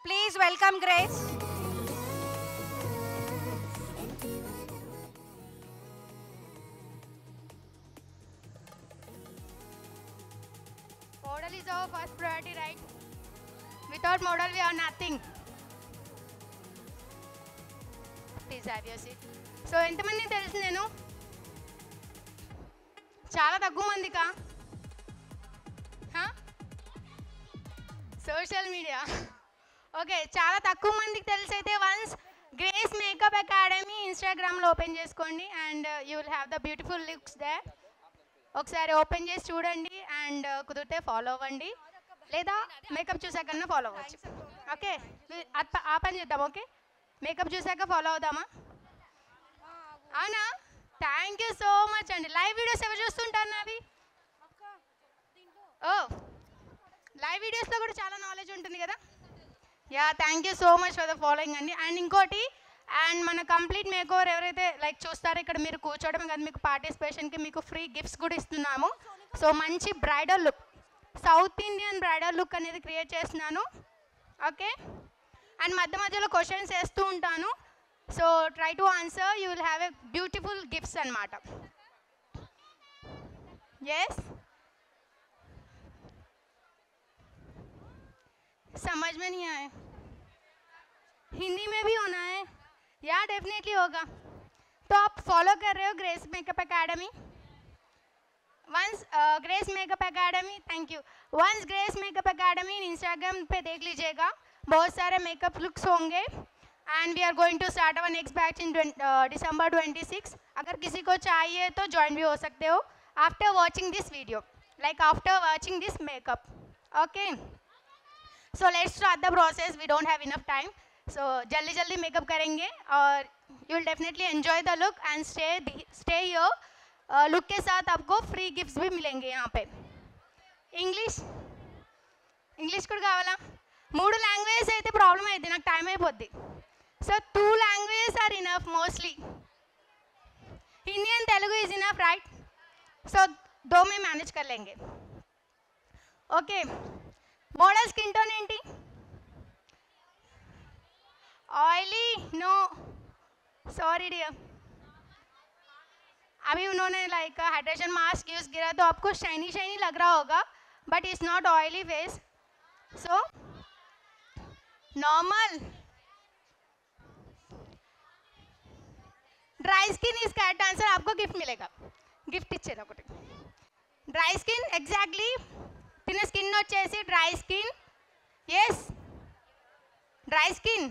Please welcome Grace. Model is our first priority, right? Without model, we are nothing. Please have your seat. So, ఎంతమంది తెలుసు నేను చాలా తక్కువ మందికా social media okay చాలా తక్కువ మందికి తెలిసైతే వన్స్ గ్రేస్ మేకప్ అకాడమీ ఇన్స్టాగ్రామ్లో ఓపెన్ చేసుకోండి and you will have the beautiful looks they ఒకసారి ఓపెన్ చేసి చూడండి అండ్ కుదిరితే ఫాలో అవ్వండి లేదా మేకప్ చూసాకన్నా ఫాలో అవ్వచ్చు ఓకే ఆ పని చేద్దాం ఓకే మేకప్ చూసాక ఫాలో అవుదామా అవునా థ్యాంక్ యూ సో మచ్ అండి లైవ్ వీడియోస్ ఎవరు చూస్తుంటారు నావి ఓ లైవ్ వీడియోస్లో కూడా చాలా నాలెడ్జ్ ఉంటుంది కదా yeah thank you so much for the following అండి అండ్ ఇంకోటి అండ్ మన కంప్లీట్ మేక్ ఓవర్ ఎవరైతే లైక్ చూస్తారో ఇక్కడ మీరు కూర్చోవడం కదా మీకు పార్టిసిపేషన్కి మీకు ఫ్రీ గిఫ్ట్స్ కూడా ఇస్తున్నాము సో మంచి bridal look south Indian bridal look అనేది క్రియేట్ చేస్తున్నాను ఓకే అండ్ మధ్య మధ్యలో క్వశ్చన్స్ వేస్తూ ఉంటాను so try to answer you will have a beautiful gifts అనమాట ఎస్ समझ में नहीं आए हिंदी में भी होना है या डेफिनेटली होगा तो आप फॉलो कर रहे हो grace makeup academy once grace makeup academy thank you once grace makeup academy Instagram पे देख लीजिएगा बहुत सारे मेकअप लुक्स होंगे and we are going to start our next batch in December 26 अगर किसी को चाहिए तो ज्वाइन भी हो सकते हो after watching this video like after watching this makeup okay so let's start the process we don't have enough time so जल्दी जल्दी मेकअप करेंगे और you will definitely enjoy the look and stay here look के साथ आपको free gifts भी मिलेंगे यहाँ पे इंग्लिश కూడా కావాలా 3 లాంగ్వేజెస్ అయితే ప్రాబ్లం అయితే నాకు టైం అయిపోద్ది so 2 languages are enough mostly Hindi and Telugu is enough right so 2 में मैनेज कर लेंगे ओके मॉडल स्किन टोन ఏంటి ऑयली नो सॉरी डियर अभी उन्होंने लाइक हाइड्रेशन मास्क यूज़ किया तो आपको शाइनी शाइनी लग रहा होगा but it's not oily face so normal dry skin is correct answer आपको गिफ्ट मिलेगा गिफ्ट ఇచ్చేది ఒకటి dry skin exactly thin skin వచ్చేసి dry skin yes dry skin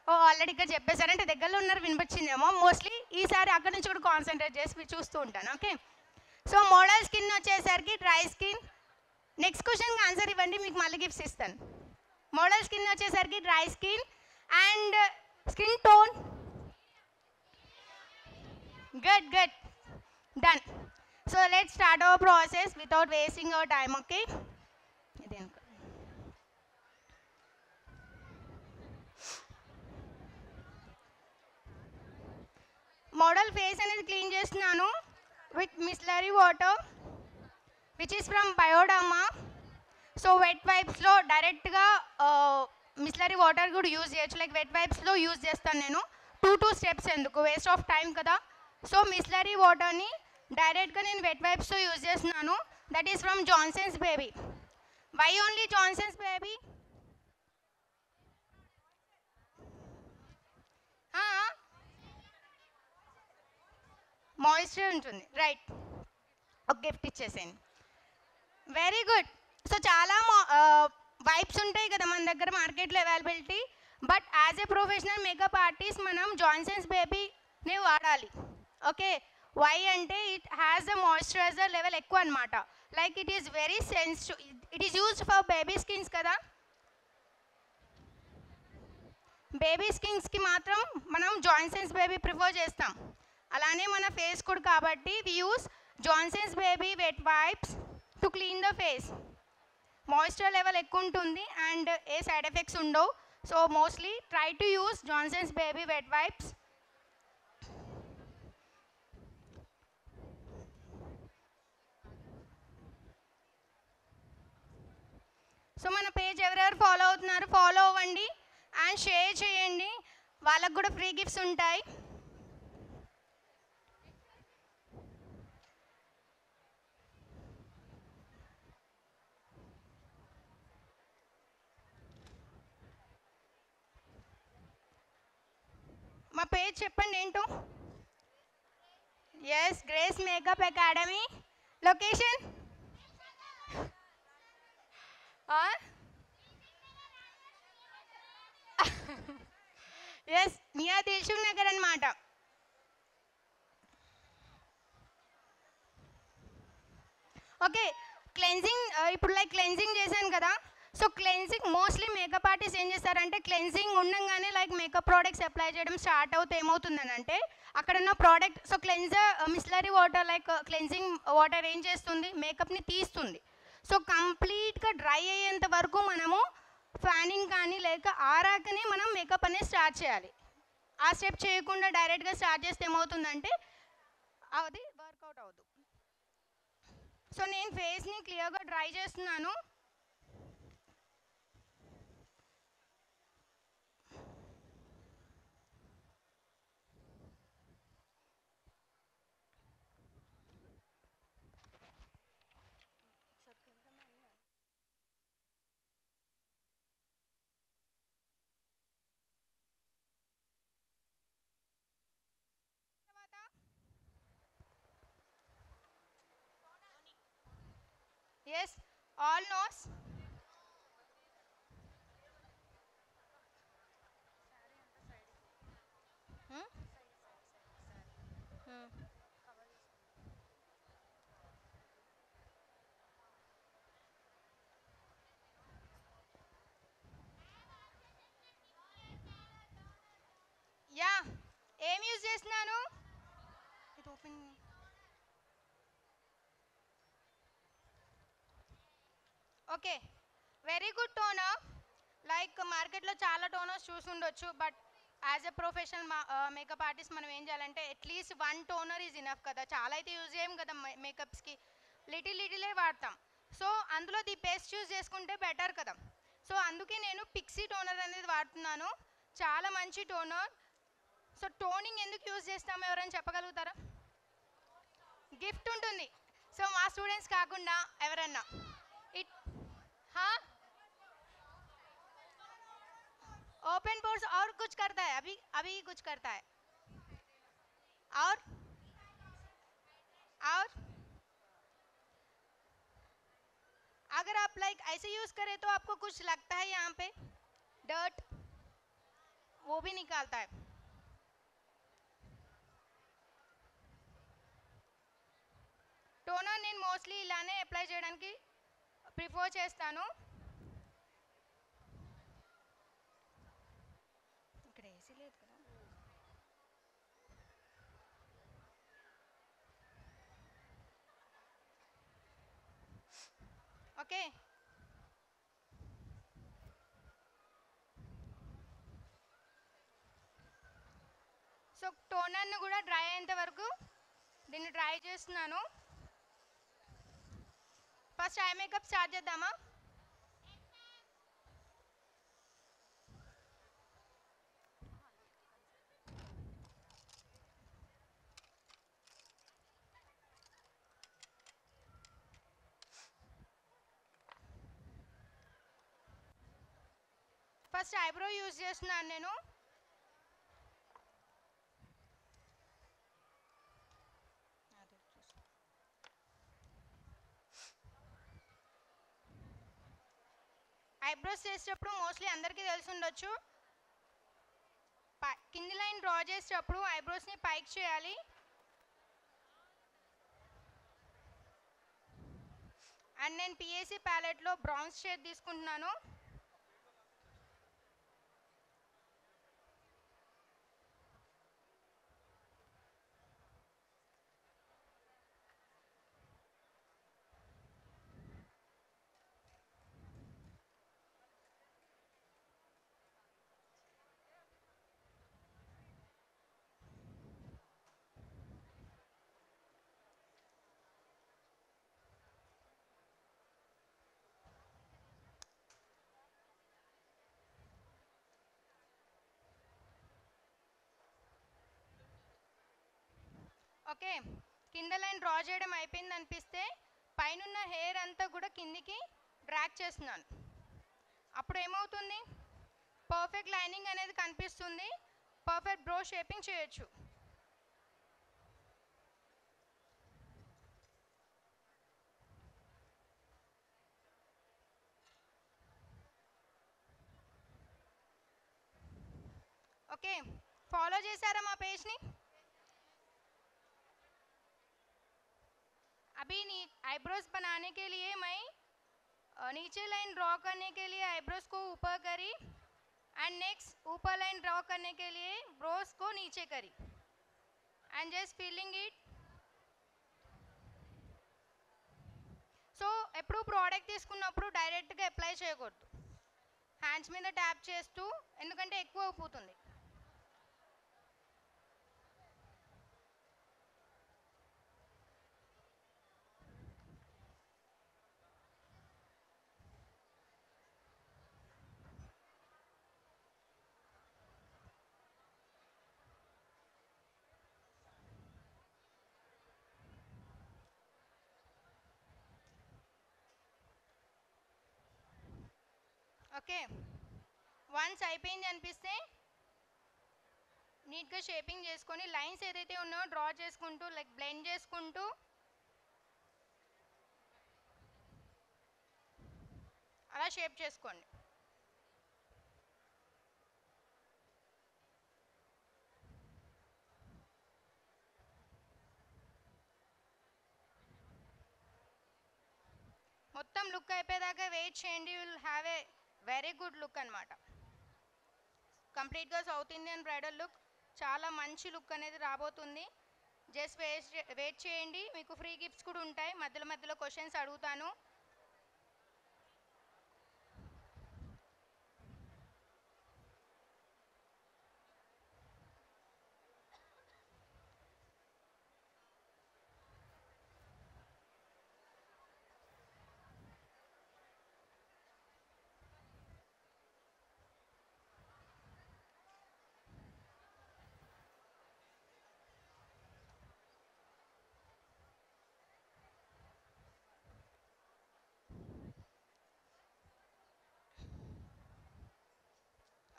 oh already ఇక్కడ చెప్పేశారంటే దగ్గరలో ఉన్నారు వినిపించిందేమో మోస్ట్లీ ఈసారి అక్కడ నుంచి కూడా కాన్సన్ట్రేట్ చేసి చూస్తూ ఉంటాను ఓకే సో మోడల్ స్కిన్ వచ్చేసరికి డ్రై స్కిన్ నెక్స్ట్ క్వశ్చన్కి ఆన్సర్ ఇవ్వండి మీకు మళ్ళీ గిఫ్ట్స్ ఇస్తాను మోడల్ స్కిన్ వచ్చేసరికి dry skin and skin tone good good done so let's start our process without wasting our time okay model face అనేది clean చేస్తున్నాను with micellar water which is from Bioderma so wet వైప్స్లో డైరెక్ట్గా micellar water కూడా use చేయొచ్చు like wet వైప్స్లో use చేస్తాను నేను 2 steps ఎందుకు వేస్ట్ ఆఫ్ టైం కదా సో మిస్లరీ వాటర్ని డైరెక్ట్గా నేను వెట్ వైప్స్తో యూజ్ చేస్తున్నాను that is from Johnson's baby why only Johnson's baby moisture ఉంటుంది రైట్ ఒక గిఫ్ట్ ఇచ్చేసాను వెరీ గుడ్ సో చాలా వైప్స్ ఉంటాయి కదా మన దగ్గర మార్కెట్లో availability but as a professional makeup artist మనం జాన్సన్స్ బేబీనే వాడాలి ఓకే వై అంటే it has the moisturiser level ఎక్కువ అనమాట like it is very sensitive it is used for baby skins కదా బేబీ స్కిన్స్కి మాత్రం మనం జాన్సన్స్ బేబీ ప్రిఫర్ చేస్తాం అలానే మన ఫేస్ కూడా కాబట్టి we use Johnson's baby wet wipes to clean the face moisture level ఎక్కువ ఉంటుంది అండ్ ఏ సైడ్ ఎఫెక్ట్స్ ఉండవు so mostly try to use Johnson's baby wet wipes so మన పేజ్ ఎవరెవరు ఫాలో అవుతున్నారు ఫాలో అవ్వండి అండ్ షేర్ చేయండి, వాళ్ళకు కూడా ఫ్రీ గిఫ్ట్స్ ఉంటాయి. మా పేజ్ చెప్పండి ఏంటో. Yes, Grace makeup academy. Location yes, near Dilsukh Nagar అనమాట. ఓకే, క్లెన్జింగ్ ఇప్పుడు లైక్ క్లెన్జింగ్ చేశాను కదా. So cleansing mostly makeup artist ఏం చేస్తారంటే క్లెన్జింగ్ ఉండగానే లైక్ మేకప్ ప్రోడక్ట్స్ అప్లై చేయడం స్టార్ట్ అవుతే ఏమవుతుందని అంటే అక్కడ ఉన్న product, so cleanser micellar water like cleansing water ఏం చేస్తుంది, మేకప్ని తీస్తుంది. సో కంప్లీట్గా డ్రై అయ్యేంత వరకు మనము ఫ్యానింగ్ కానీ లేక ఆరాకనే మనం మేకప్ అనేది స్టార్ట్ చేయాలి. ఆ స్టెప్ చేయకుండా డైరెక్ట్గా స్టార్ట్ చేస్తే ఏమవుతుందంటే అది వర్కౌట్ అవుతుంది. సో నేను ఫేస్ని క్లియర్గా డ్రై చేస్తున్నాను. Yes, all knows. యా, ఏం యూజ్ చేస్తున్నాను? ఇది open. Okay, very good toner. Like మార్కెట్లో చాలా టోనర్స్ చూసి ఉండొచ్చు, but as a professional makeup artist మనం ఏం చేయాలంటే అట్లీస్ట్ 1 టోనర్ ఈజ్ ఇనఫ్ కదా. చాలా అయితే యూజ్ చేయం కదా మేకప్స్కి, లిటిలే వాడతాం. సో అందులో ది బెస్ట్ యూజ్ చేసుకుంటే బెటర్ కదా. సో అందుకే నేను పిక్సీ టోనర్ అనేది వాడుతున్నాను, చాలా మంచి టోనర్. సో టోనింగ్ ఎందుకు యూజ్ చేస్తామో ఎవరైనా చెప్పగలుగుతారా? గిఫ్ట్ ఉంటుంది. సో మా స్టూడెంట్స్ కాకుండా ఎవరన్నా ఇట్ ओपन पोर्स और कुछ करता है, अभी अभी कुछ करता है और अगर आप लाइक ऐसे यूज करें तो आपको कुछ लगता है यहाँ पे डर्ट, वो भी निकालता है. టోనర్ నేను మోస్ట్లీ ఇలానే అప్లై చేయడానికి ప్రిఫర్ చేస్తాను. ఇక్కడ ఏసీ లేదు కదా. ఓకే, సో టోనర్ను కూడా డ్రై అయ్యేంత వరకు దీన్ని డ్రై చేస్తున్నాను. ఫస్ట్ ఐ మేకప్ స్టార్ట్ చేద్దామా? ఫస్ట్ ఐబ్రో యూజ్ చేస్తున్నాను నేను. ఐబ్రోస్ చేసేటప్పుడు మోస్ట్లీ అందరికీ తెలిసి ఉండొచ్చు, కింది లైన్ డ్రా చేసేటప్పుడు ఐబ్రోస్ని పైకి చేయాలి. అండ్ నేను పిఏసి ప్యాలెట్లో బ్రౌన్స్ షేడ్ తీసుకుంటున్నాను. ఓకే, కింద లైన్ డ్రా చేయడం అయిపోయింది అనిపిస్తే పైనున్న హెయిర్ అంతా కూడా కిందికి డ్రాగ్ చేస్తున్నాను. అప్పుడు ఏమవుతుంది, పర్ఫెక్ట్ లైనింగ్ అనేది కనిపిస్తుంది, పర్ఫెక్ట్ బ్రో షేపింగ్ చేయొచ్చు. ओके, फॉलो చేశారా మా పేజ్ని? अभी आईब्रोज बनाने के लिए मैं नीचे लाइन ड्रॉ करने के लिए आईब्रोज को ऊपर करी एंड नेक्स्ट ऊपर लाइन ड्रॉ करने के लिए ब्रोज को नीचे करी and just feeling it. So ఎప్పుడు ప్రోడక్ట్ తీసుకున్నప్పుడు డైరెక్ట్గా అప్లై చేయకూడదు, హ్యాండ్స్ మీద ట్యాప్ చేస్తూ, ఎందుకంటే ఎక్కువ అయిపోతుంది. ఓకే, వన్స్ అయిపోయింది అనిపిస్తే నీట్గా షేపింగ్ చేసుకొని లైన్స్ ఏదైతే ఉన్నాయో డ్రా చేసుకుంటూ లైక్ బ్లెండ్ చేసుకుంటూ అలా షేప్ చేసుకోండి. మొత్తం లుక్ అయిపోయేదాకా వెయిట్ చేయండి, will have a very good look అనమాట. కంప్లీట్గా సౌత్ ఇండియన్ బ్రైడల్ లుక్, చాలా మంచి లుక్ అనేది రాబోతుంది. జస్ట్ వెయిట్ చేయండి, మీకు ఫ్రీ గిఫ్ట్స్ కూడా ఉంటాయి. మధ్యలో మధ్యలో క్వశ్చన్స్ అడుగుతాను.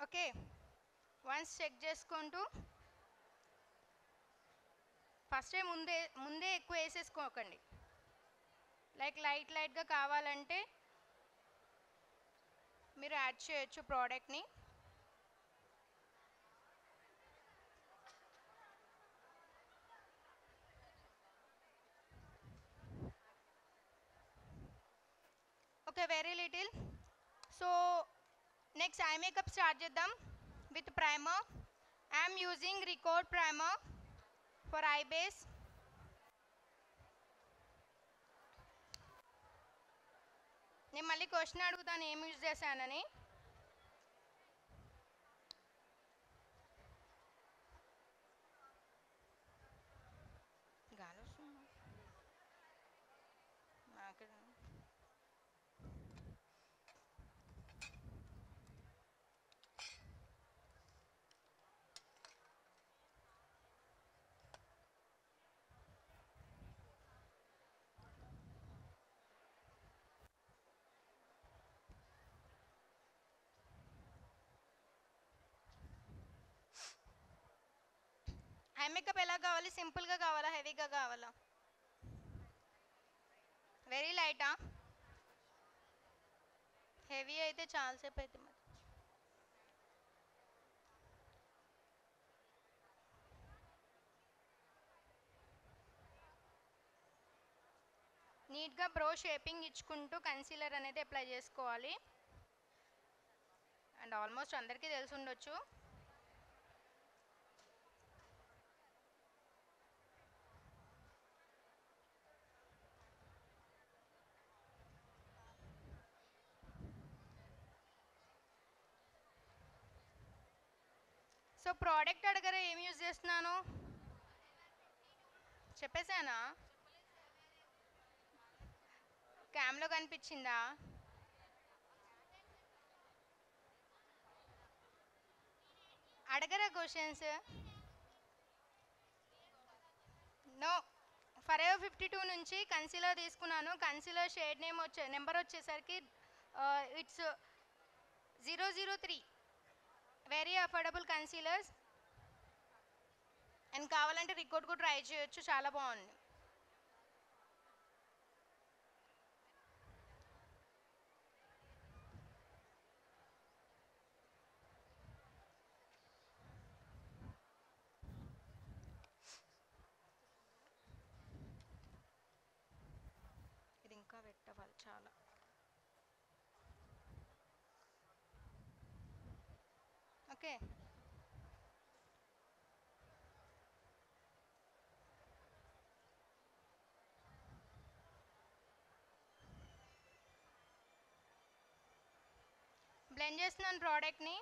ఓకే, వన్స్ చెక్ చేసుకుంటూ ఫస్ట్ టైం ముందే ఎక్కువ వేసేసుకోకండి. లైక్ లైట్గా కావాలంటే మీరు యాడ్ చేయొచ్చు ప్రోడక్ట్ని. Okay, very little. So next eye makeup start చేద్దాం with primer. I'm using Recode primer for eye base. నేను మళ్ళీ క్వశ్చన్ అడుగుతాను ఏం యూజ్ చేశానని. ఐ మేకప్ ఎలా కావాలి, సింపుల్గా కావాలా, హెవీగా కావాలా? వెరీ లైటా? హెవీ అయితే చాలాసేపు అయితే మరి. నీట్గా బ్రో షేపింగ్ ఇచ్చుకుంటూ కన్సీలర్ అనేది అప్లై చేసుకోవాలి. అండ్ ఆల్మోస్ట్ అందరికీ తెలిసి ఉండొచ్చు. సో ప్రోడక్ట్ అడగరా ఏం యూజ్ చేస్తున్నాను చెప్పేసానా? క్యామ్లో కనిపించిందా? అడగరా క్వశ్చన్స్? నో, ఫరెవర్ 52 నుంచి కన్సీలర్ తీసుకున్నాను. కన్సీలర్ షేడ్ నేమ్ నెంబర్ వచ్చేసరికి it's 003. Very affordable concealers. And కావాలంటే రికార్డ్ కూడా ట్రై చేయొచ్చు, చాలా బాగుంది. ఇది ఇంకా పెట్టవాలి చాలా. ఓకే, బ్లెండ్ చేస్తున్నాను ప్రోడక్ట్ని.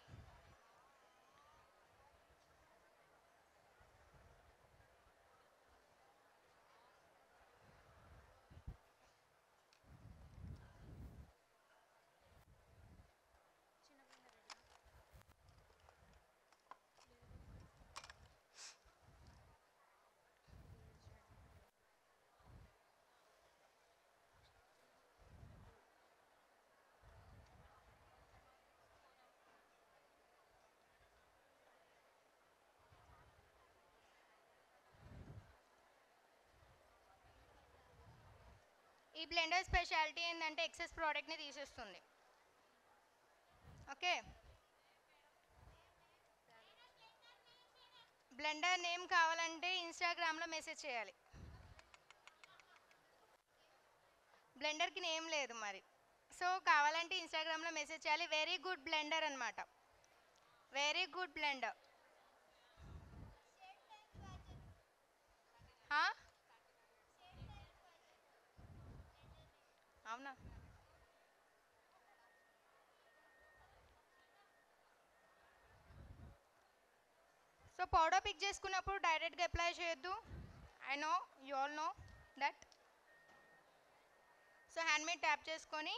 ఈ బ్లెండర్ స్పెషాలిటీ ఏంటంటే ఎక్సెస్ ప్రోడక్ట్ని తీసేస్తుంది. ఓకే, బ్లెండర్ నేమ్ కావాలంటే ఇన్స్టాగ్రామ్లో మెసేజ్ చేయాలి. బ్లెండర్కి నేమ్ లేదు మరి, సో కావాలంటే ఇన్స్టాగ్రామ్లో మెసేజ్ చేయాలి. వెరీ గుడ్ బ్లెండర్ అనమాట, వెరీ గుడ్ బ్లెండర్. అవునా, సో పౌడర్ పిక్ చేసుకున్నప్పుడు డైరెక్ట్గా అప్లై చేయొద్దు. I know, you all know that. So hand మీద ట్యాప్ చేసుకొని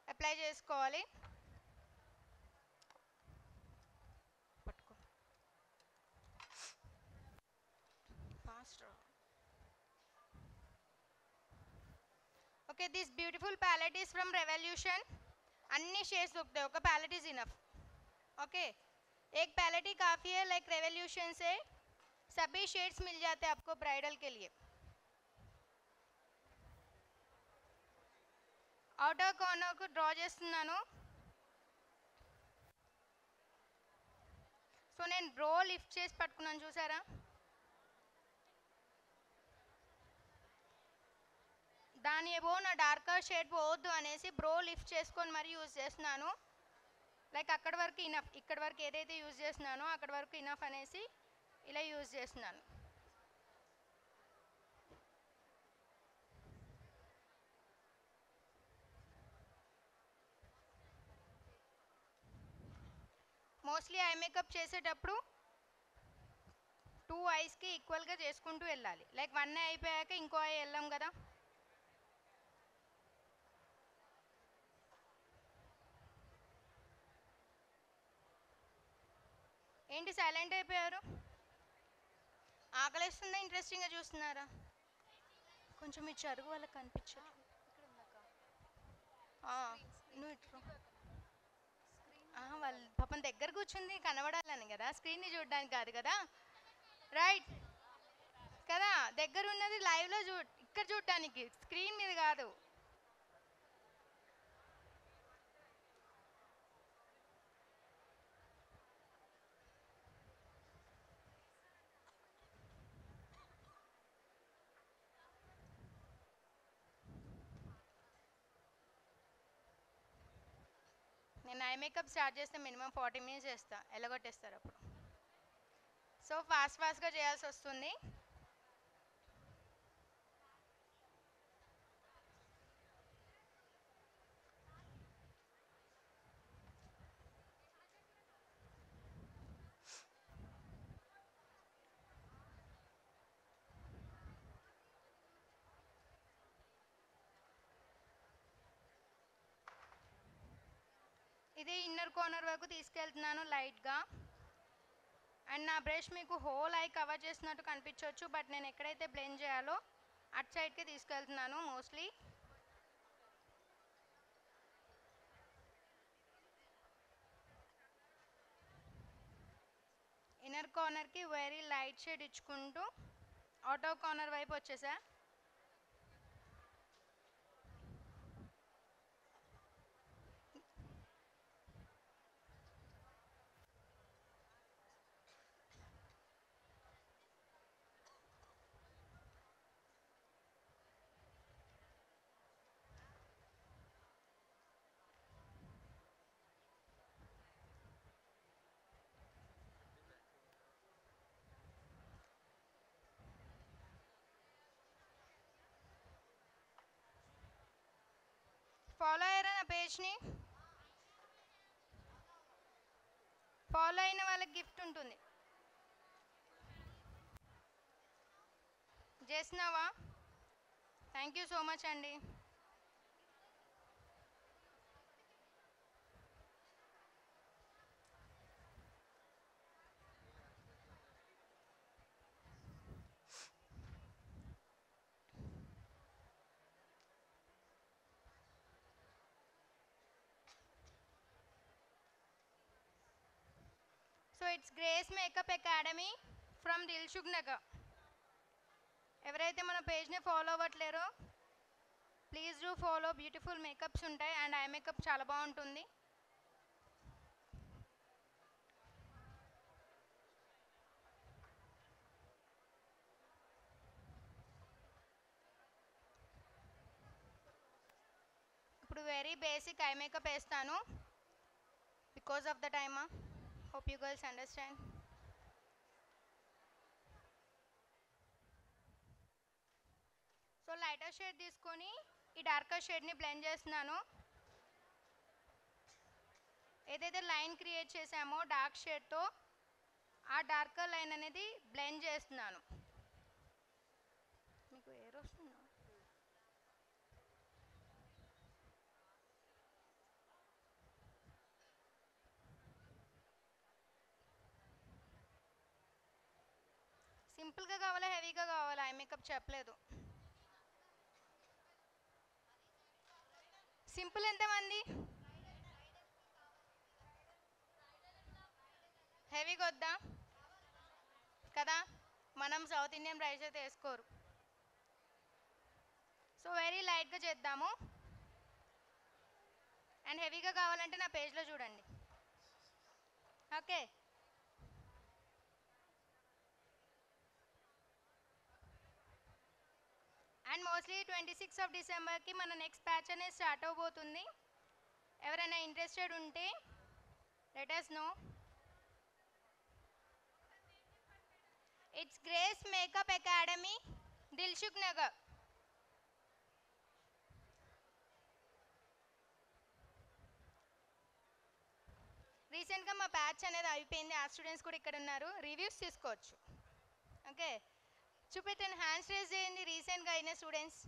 అప్లై చేసుకోవాలి. పట్టుకో fast. Okay, this beautiful palette is from Revolution. అన్ని షేడ్స్ దొరుకుతాయి, ఒక ప్యాలెట్ ఈజ్ इनफ. ओके, एक पैलेट ही काफ़ी है. लाइक रेवोल्यूशन से सभी शेड्स मिल जाते हैं आपको ब्राइडल के लिए. అవుటర్ కార్నర్కు డ్రా చేస్తున్నాను. సో నేను బ్రో లిఫ్ట్ చేసి పట్టుకున్నాను, చూసారా? దాని ఏవో నా డార్కర్ షేడ్ పోవద్దు అనేసి బ్రో లిఫ్ట్ చేసుకొని మరి యూజ్ చేస్తున్నాను. లైక్ అక్కడ వరకు ఇనఫ్, ఇక్కడ వరకు ఏదైతే యూజ్ చేస్తున్నానో అక్కడ వరకు ఇనఫ్ అనేసి ఇలా యూజ్ చేస్తున్నాను. మోస్ట్లీ ఐ మేకప్ చేసేటప్పుడు 2 ఐస్కి ఈక్వల్గా చేసుకుంటూ వెళ్ళాలి. లైక్ 1 ఐ అయిపోయాక ఇంకో ఐ వెళ్ళాం కదా. ఏంటి సైలెంట్ అయిపోయారు? ఆకలిస్తుందా, ఇంట్రెస్టింగ్గా చూస్తున్నారా? కొంచెం మీ చరుగు వాళ్ళకి కనిపించదు. నువ్వు ఇట్లా వాళ్ళు పాపం దగ్గర కూర్చుంది కనబడాలని కదా, స్క్రీన్ని చూడడానికి కాదు కదా. రైట్ కదా, దగ్గర ఉన్నది లైవ్లో ఇక్కడ చూడటానికి, స్క్రీన్ మీద కాదు. నేను ఐ మేకప్ స్టార్ట్ చేస్తే మినిమం 40 మినిట్స్ చేస్తా, ఎలగొట్టేస్తారు అప్పుడు. సో ఫాస్ట్గా చేయాల్సి వస్తుంది. ఇది ఇన్నర్ కార్నర్ వరకు తీసుకెళ్తున్నాను లైట్గా. అండ్ నా బ్రష్ మీకు హోల్ ఐ కవర్ చేసినట్టు కనిపించవచ్చు, బట్ నేను ఎక్కడైతే బ్లెండ్ చేయాలో అటు సైడ్కి తీసుకెళ్తున్నాను మోస్ట్లీ. ఇన్నర్ కార్నర్కి వెరీ లైట్ షేడ్ ఇచ్చుకుంటూ ఆటో కార్నర్ వైపు వచ్చేసా. ఫాలో అయ్యారా నా పేజ్ని? ఫాలో అయిన వాళ్ళకి గిఫ్ట్ ఉంటుంది. చేసినావా? థ్యాంక్ యూ సో మచ్ అండి. So it's Grace makeup academy from Dilsukh Nagar. ఎవరైతే మన పేజ్ని ఫాలో అవ్వట్లేరో please do follow. Beautiful makeups ఉంటాయి అండ్ ఐ మేకప్ చాలా బాగుంటుంది. ఇప్పుడు వెరీ బేసిక్ ఐ మేకప్ వేస్తాను because of the time. Hope you girls understand. So lighter shade తీసుకొని ఈ డార్కర్ షేడ్ని బ్లెండ్ చేస్తున్నాను. ఏదైతే లైన్ క్రియేట్ చేసామో డార్క్ షేడ్తో ఆ డార్కర్ లైన్ అనేది బ్లెండ్ చేస్తున్నాను. మీకు ఎయిర్ వస్తుందా? సింపుల్గా కావాలా హెవీగా కావాలా? ఐ మేకప్ చెప్పలేదు. సింపుల్ ఎంతమంది? హెవీగా వద్దా కదా? మనం సౌత్ ఇండియన్ రైస్ అయితే వేసుకోరు. సో వెరీ లైట్గా చేద్దాము. అండ్ హెవీగా కావాలంటే నా పేజ్లో చూడండి. ఓకే. అండ్ మోస్ట్లీ 26 ఆఫ్ డిసెంబర్కి మన నెక్స్ట్ బ్యాచ్ అనేది స్టార్ట్ అవబోతుంది. ఎవరైనా ఇంట్రెస్టెడ్ ఉంటే let us know. It's Grace makeup academy Dilsukh Nagar. రీసెంట్గా మా బ్యాచ్ అనేది అయిపోయింది. ఆ స్టూడెంట్స్ కూడా ఇక్కడ ఉన్నారు, రివ్యూస్ తీసుకోవచ్చు. ఓకే, చూపెట్టండి, హ్యాండ్స్ రేజ్ చేయండి రీసెంట్గా అయిన స్టూడెంట్స్.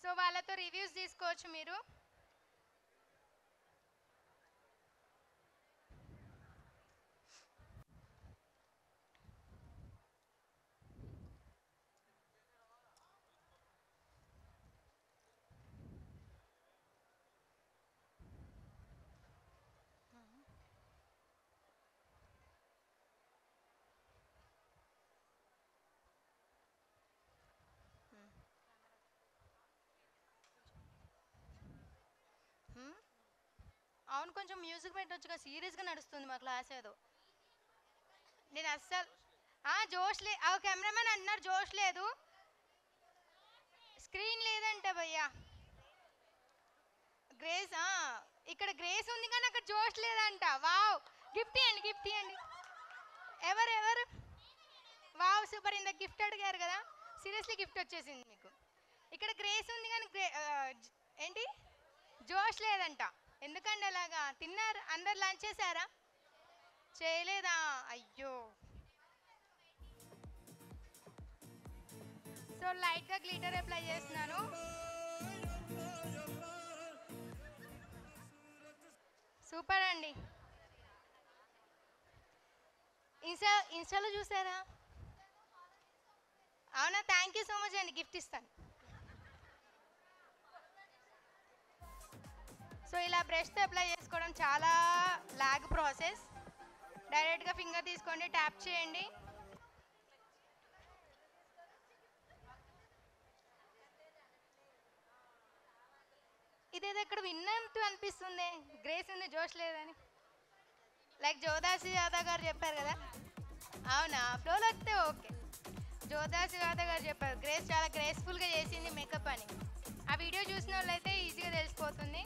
సో వాళ్ళతో రివ్యూస్ తీసుకోవచ్చు మీరు. అవును, కొంచెం మ్యూజిక్ పెట్టొచ్చుగా, సీరియస్గా నడుస్తుంది మా క్లాస్ ఏదో. నేను అస్సలు జోష్ లే. కెమెరామెన్ అంటున్నారు జోష్ లేదు, స్క్రీన్ లేదంట భయ్యా. గ్రేస్ ఇక్కడ గ్రేస్ ఉంది కానీ అక్కడ జోష్ లేదంట. వావ్, గిఫ్ట్ ఇవ్వండి, గిఫ్ట్ ఇవ్వండి. ఎవరు? Wow super. ఇంత గిఫ్ట్ అడిగారు కదా, సీరియస్లీ గిఫ్ట్ వచ్చేసింది మీకు. ఇక్కడ గ్రేస్ ఉంది కానీ ఏంటి జోష్ లేదంట. ఎందుకండి అలాగా? తిన్నారు అందరు? లంచ్ చేశారా? చేయలేదా? అయ్యో. సో లైట్గా గ్లిటర్ అప్లై చేస్తున్నాను. సో సూపర్ అండి. ఇన్స్టాలో చూసారా? అవునా, థ్యాంక్ యూ సో మచ్ అండి, గిఫ్ట్ ఇస్తాను. సో ఇలా బ్రష్తో అప్లై చేసుకోవడం చాలా లాగ్ ప్రాసెస్. డైరెక్ట్గా ఫింగర్ తీసుకోండి, ట్యాప్ చేయండి. ఇదేదో ఇక్కడ విన్నట్టు అనిపిస్తుంది, గ్రేస్ ఉంది జోష్ లేదని. లైక్ జోదాసి యాదవ్ గారు చెప్పారు కదా, అవునా, ఫ్లోలో వస్తే ఓకే. జోదాసి యాదవ్ గారు చెప్పారు గ్రేస్ చాలా గ్రేస్ఫుల్గా చేసింది మేకప్ అని. ఆ వీడియో చూసిన వాళ్ళైతే ఈజీగా తెలిసిపోతుంది.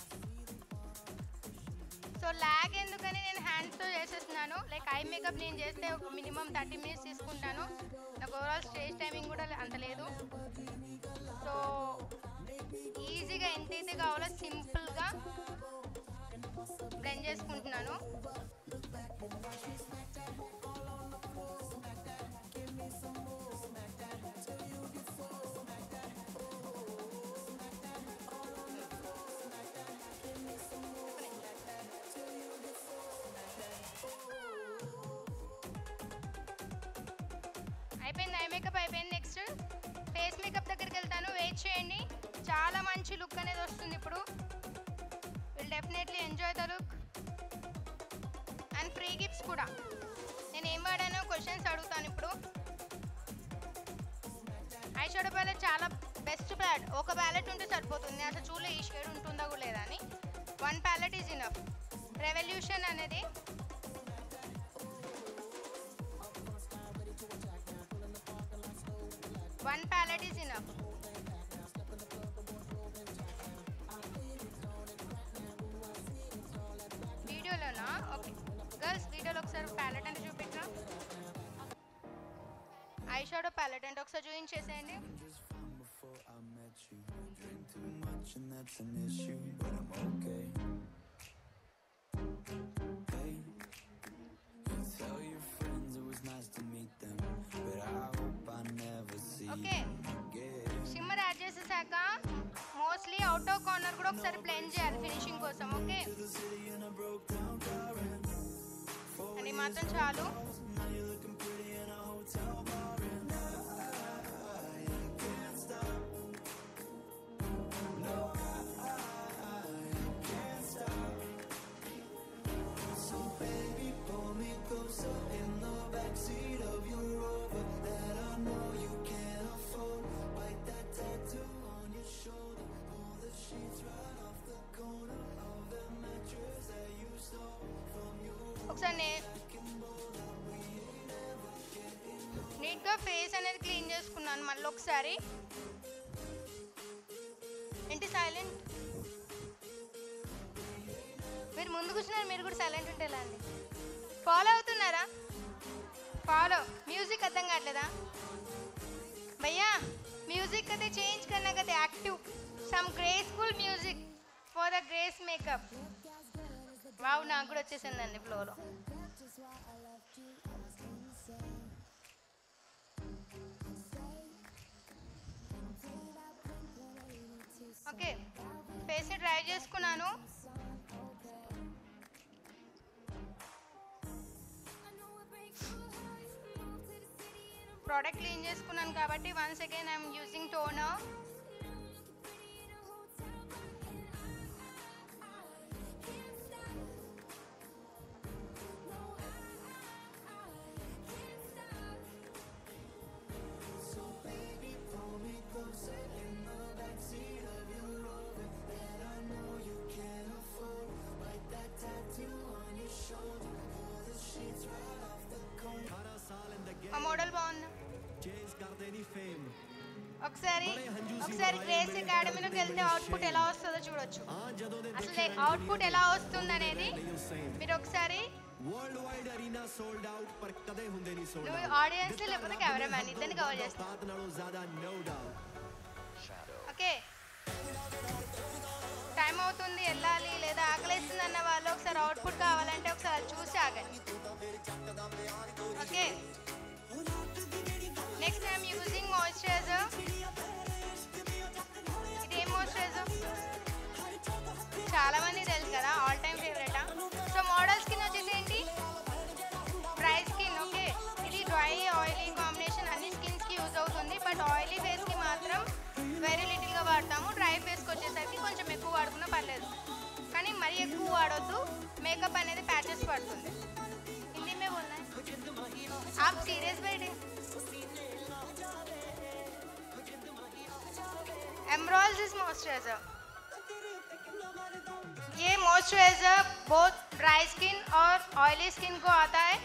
సో లాగ్ ఎందుకని నేను హ్యాండ్స్తో చేసేస్తున్నాను. లైక్ ఐ మేకప్ నేను చేస్తే ఒక మినిమం 30 minutes తీసుకుంటాను. నాకు ఓవరాల్ స్టేజ్ టైమింగ్ కూడా అంత లేదు. సో ఈజీగా ఎంతైతే కావాలో సింపుల్గా బ్లెండ్ చేసుకుంటున్నాను. అయిపోయింది, ఐ మేకప్ అయిపోయింది. నెక్స్ట్ ఫేస్ మేకప్ దగ్గరికి వెళ్తాను, వెయిట్ చేయండి. చాలా మంచి లుక్ అనేది వస్తుంది ఇప్పుడు. Will definitely enjoy the look and free gifts కూడా. నేను ఏం వాడానో క్వశ్చన్స్ అడుగుతాను ఇప్పుడు. ఐ షాడో ప్యాలెట్ చాలా బెస్ట్ ప్యాలెట్. ఒక ప్యాలెట్ ఉంటే సరిపోతుంది, అసలు చూడలే ఈ షేడ్ ఉంటుందా కూడా లేదా అని. 1 ప్యాలెట్ ఈజ్ ఇనఫ్. రెవల్యూషన్ అనేది one palette is enough. వీడియోలోనా? ఓకే గర్ల్స్, వీడియోలో ఒకసారి ప్యాలెట్ అంటే చూపించరా? ఐ షాడో ప్యాలెట్ అంటే ఒకసారి చూపించేసేయండి. ఓకే, షిమ్మర్ యాడ్ చేసేసాక మోస్ట్లీ అవుట్ ఆఫ్ కార్నర్ కూడా ఒకసారి బ్లెండ్ చేయాలి ఫినిషింగ్ కోసం. ఓకే, అది మాత్రం చాలు. ఒకసారి నీట్గా ఫేస్ అనేది క్లీన్ చేసుకున్నాను. మళ్ళీ ఒకసారి ఏంటి సైలెంట్? మీరు ముందు కూర్చున్నారు, మీరు కూడా సైలెంట్ ఉంటే ఎలా అండి? ఫాలో అవుతున్నారా? ఫాలో. म्यूजिक अर्थम कावट्लेदा भैया? म्यूजिक कदे चेंज करना कदे active some graceful music for the Grace makeup. Wow నాకు కూడా వచ్చేసిందండి ఫ్లోలో. ఓకే, ఫేస్ ని డ్రై చేసుకున్నాను. ప్రోడక్ట్ క్లీన్ చేసుకున్నాను కాబట్టి once again I'm using toner. Model బాగుంది. ఒకసారి గ్రేస్ అకాడమీలోకి వెళ్తే అవుట్పుట్ ఎలా వస్తుందో చూడొచ్చు. అసలు అవుట్పుట్ ఎలా వస్తుంది అనేది మీరు ఒకసారి ఆడియన్స్ లేకపోతే కెమెరామ్యాన్ ఇద్దరిని కవర్ చేస్తారు. ఓకే, టైం అవుతుంది వెళ్ళాలి లేదా ఆకలిస్తుంది అన్న వాళ్ళు ఒకసారి అవుట్పుట్ కావాలంటే ఒకసారి చూసి ఆగండి. Okay, next I'm using moisturiser. ఇది ఏం మాయిశ్చరైజర్ చాలా మంది తెలుసు కదా, ఆల్ టైమ్ ఫేవరెటా? షైనింగ్ మరీ ఎక్కువ వాడొద్దు, మేకప్ అనేది ప్యాచెస్ పడుతుంది. హిందీ మే బోల్నా హై, आप सीरियस बैठे. एमरॉल्स इज मॉइस्चराइजर. ये मॉइस्चराइजर बहुत ड्राई स्किन और ऑयली स्किन को आता है.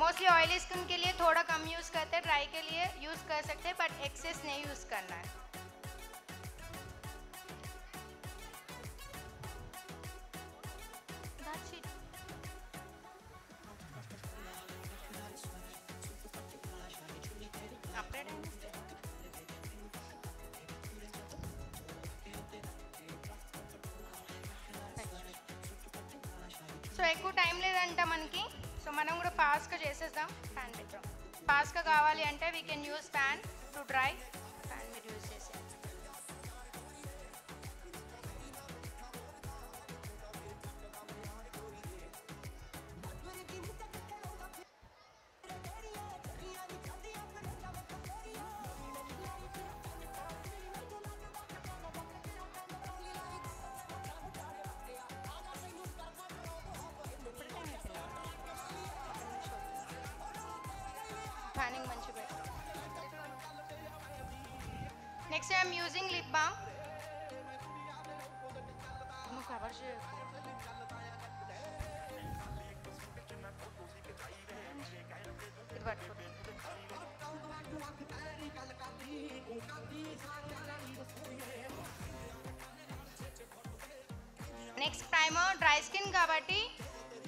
मोस्टली ऑयली स्किन के लिए थोड़ा कम यूज़ करते हैं, ड्राई के लिए यूज़ कर सकते हैं, बट एक्सेस नहीं यूज़ करना है. That's it. Update है. సో ఎక్కువ టైం లేదంట మనకి, సో మనం కూడా ఫాస్ట్గా చేసేద్దాం. ఫ్యాన్ పెట్టాం. ఫాస్ట్గా కావాలి అంటే we can use fan to dry. Fan మీరు యూజ్ చేసే ఫ్యానింగ్ మంచిగా. Next I'm using lip balm. నువ్వు కవర్ చేయ. ఇది పట్టుకో. నెక్స్ట్ ప్రైమర్, డ్రై స్కిన్ కాబట్టి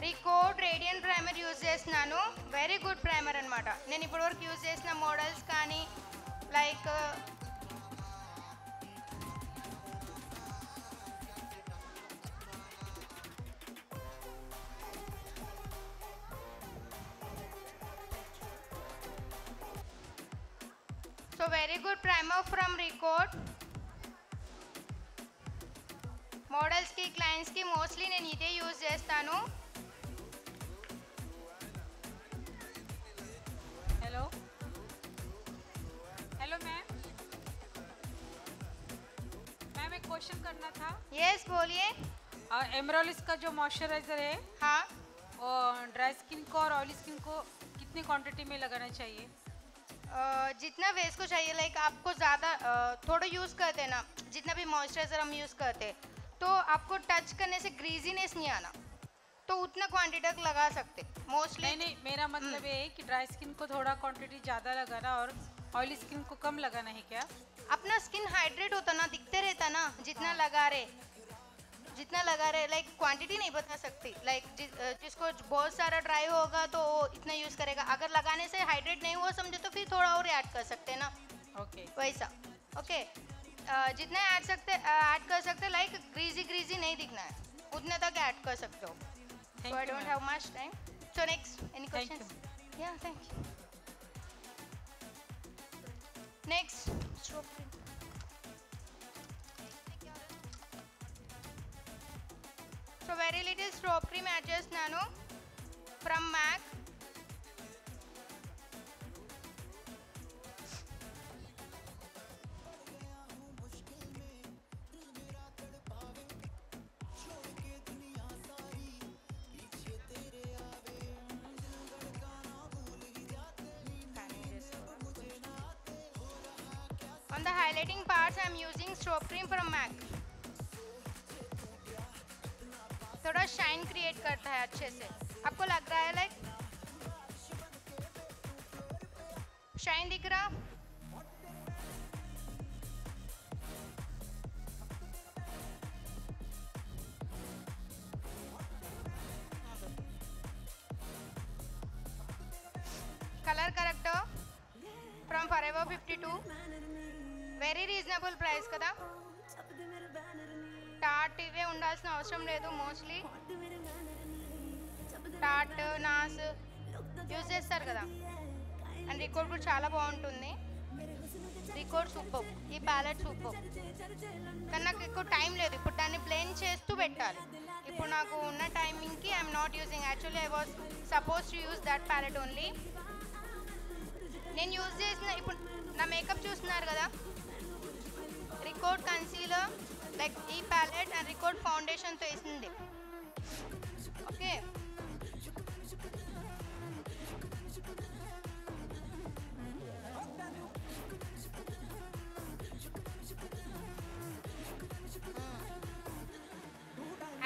రికోడ్ రేడియంట్ ప్రైమర్ యూజ్ చేస్తున్నాను. వెరీ గుడ్ ప్రైమర్ అనమాట. నేను ఇప్పటివరకు యూజ్ చేసిన మోడల్స్ కానీ like so very good primer from Recode. మోడల్స్కి క్లయింట్స్కి మోస్ట్లీ నేను ఇదే యూజ్ చేస్తాను. हेलो हेलो मैम, मैम एक क्वेश्चन करना था. यस बोलिए. एमरोलिस का जो मॉइस्चराइजर है, हाँ, वो ड्राई स्किन को और ऑयली स्किन को कितनी क्वांटिटी में लगाना चाहिए? जितना फेस को चाहिए, लाइक आपको ज़्यादा थोड़ा यूज़ करते हैं ना, जितना भी मॉइस्चराइज़र हम यूज़ करते हैं तो आपको टच करने से ग्रीजीनेस नहीं आना, तो उतना क्वांटिटी तक लगा सकते मोस्टली. नहीं नहीं, मेरा मतलब ये है कि ड्राई स्किन को थोड़ा क्वांटिटी ज़्यादा लगाना और ऑयली स्किन को कम लगाना है क्या? अपना स्किन हाइड्रेट होता ना, दिखते रहता ना, जितना लगा रहे लाइक क्वांटिटी नहीं बता सकती. लाइक जिसको बहुत सारा ड्राई होगा तो वो इतना यूज़ करेगा, अगर लगाने से हाइड्रेट नहीं हुआ समझे तो फिर थोड़ा और ऐड कर सकते हैं ना. ओके वैसा. ओके, जितना ऐड कर सकते लाइक ग्रीजी नहीं दिखना है, उतने तक ऐड कर सकते हो. Thank So I you, don't ma'am. have much time. So next, any Thank questions? Yeah, thank you. Next, stroke cream. So very little stroke cream add చేస్తున్నాను from MAC. On the highlighting parts, I am using stroke cream from MAC. थोड़ा shine create करता है अच्छे से. आपको लग रहा है लाइक शाइन दिख रहा? Colour corrector from Forever 52. Very reasonable price కదా. టాట్ ఇవే ఉండాల్సిన అవసరం లేదు. మోస్ట్లీ టాట్ నాస్ యూజ్ చేస్తారు కదా. అండ్ రికోర్డ్ కూడా చాలా బాగుంటుంది. రికోర్డ్ సూపర్, ఈ ప్యాలెట్ సూపర్. కానీ నాకు ఎక్కువ టైం లేదు, ఇప్పుడు దాన్ని ప్లేన్ చేస్తూ పెట్టాలి. ఇప్పుడు నాకు ఉన్న టైమింగ్కి I'm not using. Actually I was supposed to use that palette only. నేను యూజ్ చేసిన ఇప్పుడు నా మేకప్ చూస్తున్నారు కదా, రికోర్డ్ కన్సీలర్ లైక్ ఈ ప్యాలెట్ అండ్ రికార్డ్ ఫౌండేషన్తో వేసింది. ఓకే,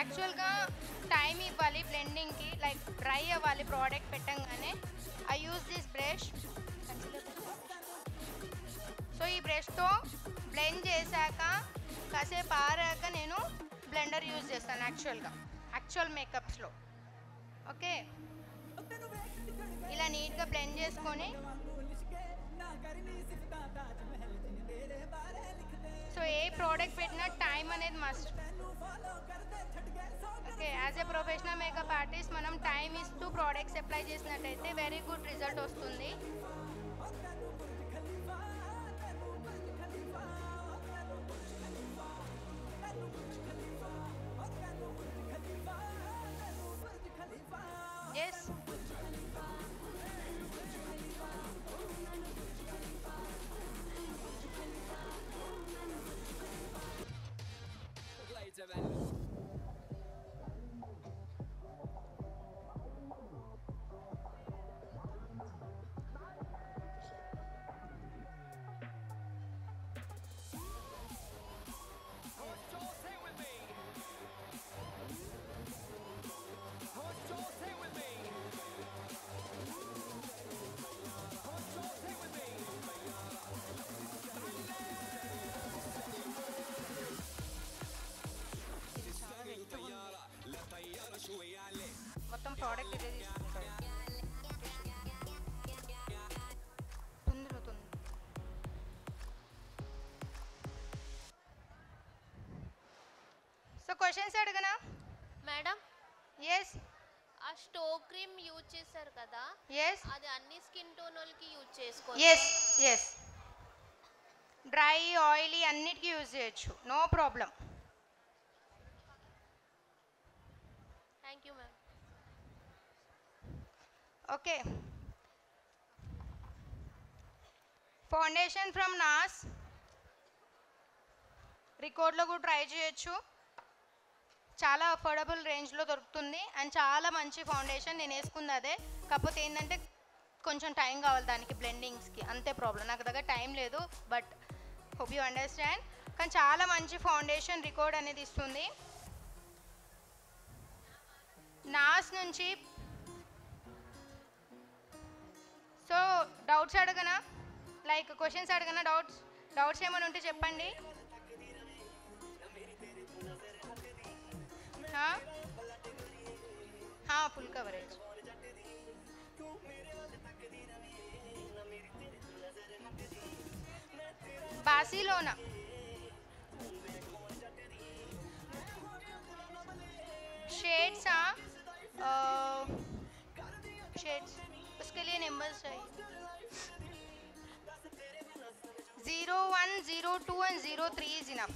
యాక్చువల్గా టైం ఇవ్వాలి బ్లెండింగ్కి, లైక్ డ్రై అవ్వాలి ప్రోడక్ట్ పెట్టంగానే. I use this brush. So ఈ బ్రష్తో బ్లెండ్ చేశాక కాసేపు ఆరాక నేను బ్లెండర్ యూజ్ చేస్తాను యాక్చువల్ మేకప్స్లో. ఓకే, ఇలా నీట్గా బ్లెండ్ చేసుకొని, సో ఏ ప్రోడక్ట్ పెట్టినా టైం అనేది must. Okay, as a professional makeup artist మనం టైం ఇస్తూ ప్రోడక్ట్స్ అప్లై చేసినట్టయితే వెరీ గుడ్ రిజల్ట్ వస్తుంది. ఎస్, మొత్తం ప్రోడక్ట్ ఇదే తీసుకుంటాడు. తొందర. సో క్వశ్చన్స్ అడగనా మేడం? ఎస్. ఆ స్టో క్రీమ్ యూజ్ చేశారు కదా, ఎస్ అది అన్ని స్కిన్ టోన్ వాళ్ళకి యూజ్ చేసుకో. ఎస్ ఎస్, డ్రై ఆయిలీ అన్నిటికీ యూజ్ చేయొచ్చు, no problem. Thank you ma'am. Okay, foundation from NARS రికార్డ్లో కూడా ట్రై చేయొచ్చు, చాలా అఫోర్డబుల్ రేంజ్లో దొరుకుతుంది అండ్ చాలా మంచి ఫౌండేషన్. నేను వేసుకుంది అదే, కాకపోతే ఏంటంటే కొంచెం టైం కావాలి దానికి బ్లెండింగ్స్కి, అంతే ప్రాబ్లం. నాకు దగ్గర టైం లేదు, బట్ హోప్ యూ అండర్స్టాండ్. కానీ చాలా మంచి ఫౌండేషన్ రికార్డ్ అనేది ఇస్తుంది. నాస్ నుంచి. సో డౌట్స్ అడగనా, లైక్ క్వశ్చన్స్ అడగనా? డౌట్స్ ఏమైనా ఉంటే చెప్పండి. Full coverage. Barcelona shades. Shades उसके लिए नंबर्स चाहिए 01, 02 and 03 is enough.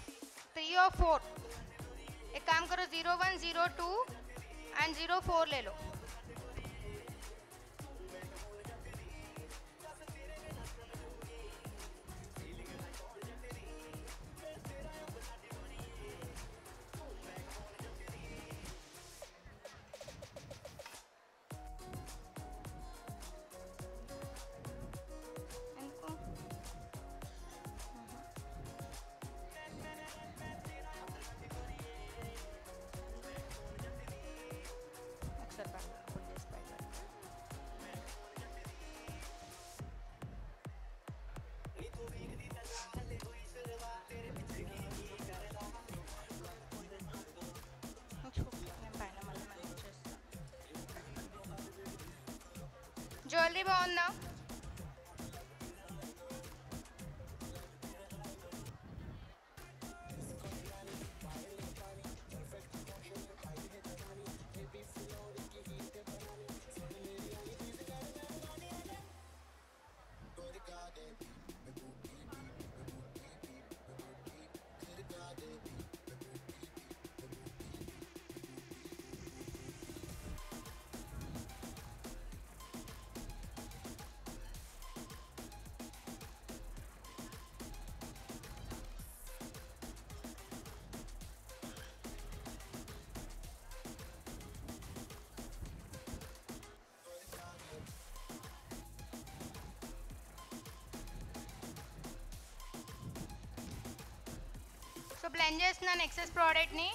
3 or 4 एक काम करो 01, 02 and 04 ले लो। ज्वेलरी బాగుందా? బ్లెండ్ చేస్తున్నాను ఎక్సెస్ ప్రోడక్ట్ని.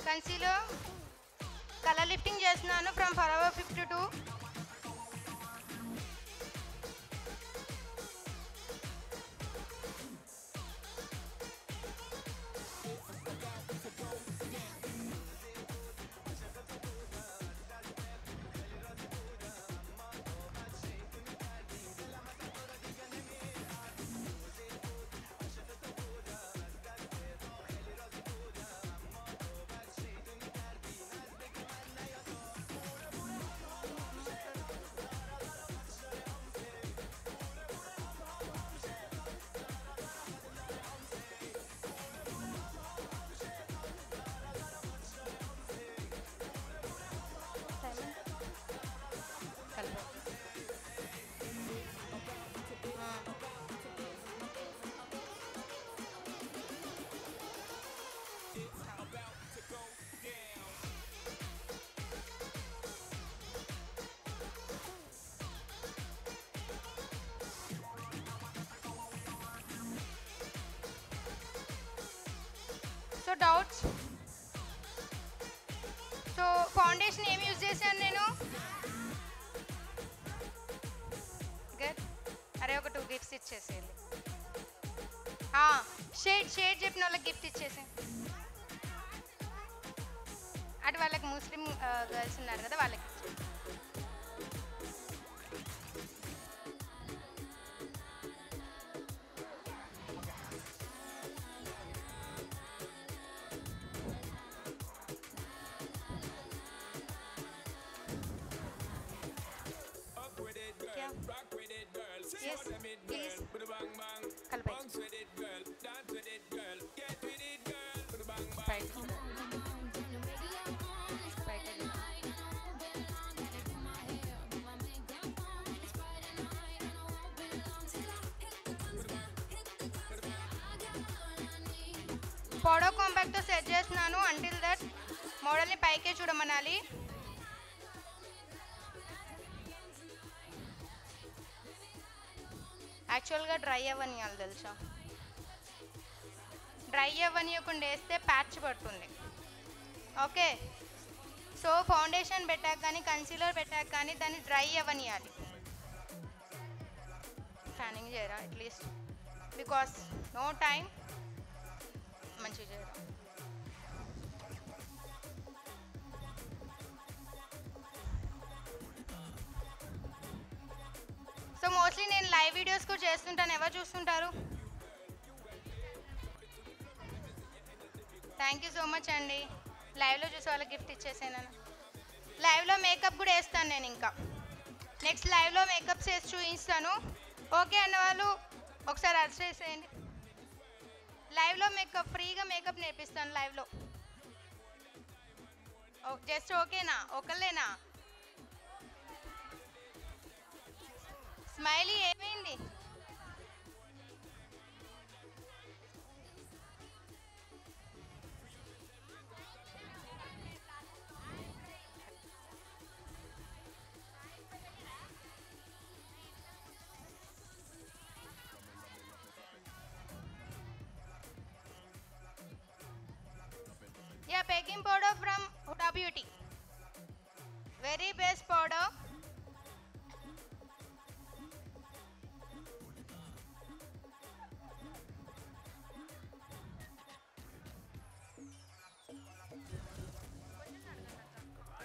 కన్సీలర్ కలర్ లిఫ్టింగ్ చేస్తున్నాను from forever 52. So doubts. So foundation ఏమి యూజ్ చేశాను నేను? అరే ఒక 2 గిఫ్ట్స్ ఇచ్చేసేయాలి. షేడ్ చెప్పిన వాళ్ళకి గిఫ్ట్ ఇచ్చేసే. అటు వాళ్ళకి ముస్లిం గర్ల్స్ ఉన్నారు కదా వాళ్ళకి ఇచ్చే. Yes, please. Kalpai. Right. Powder కాంపాక్ట్తో సెట్ చేస్తున్నాను. అంటిల్ దట్ మోడల్ని పైకే చూడమనాలి. యాక్చువల్గా డ్రై అవ్వనియాలి తెలుసా. డ్రై అవ్వనియకుండా వేస్తే ప్యాచ్ పడుతుంది. ఓకే, సో ఫౌండేషన్ పెట్టాక కానీ కన్సీలర్ పెట్టాక కానీ దాన్ని డ్రై అవ్వనియాలి. ఫ్యానింగ్ చేయరా అట్లీస్ట్, బికాస్ నో టైం. మంచిగా చేయరా. సో మోస్ట్లీ నేను లైవ్ వీడియోస్ కూడా చేస్తుంటాను. ఎవరు చూస్తుంటారు? థ్యాంక్ యూ సో మచ్ అండి. లైవ్లో చూసే వాళ్ళకి గిఫ్ట్ ఇచ్చేసాను. లైవ్లో మేకప్ కూడా వేస్తాను నేను. ఇంకా నెక్స్ట్ లైవ్లో మేకప్ చేసి చూపిస్తాను. ఓకే అన్న వాళ్ళు ఒకసారి అరెస్ట్ చేసేయండి. లైవ్లో మేకప్ ఫ్రీగా మేకప్ నేర్పిస్తాను లైవ్లో. జస్ట్ ఓకేనా? ఒకళ్ళేనా? స్మైలీ ఏమైంది? Yeah, baking powder from Huda Beauty. Very best powder.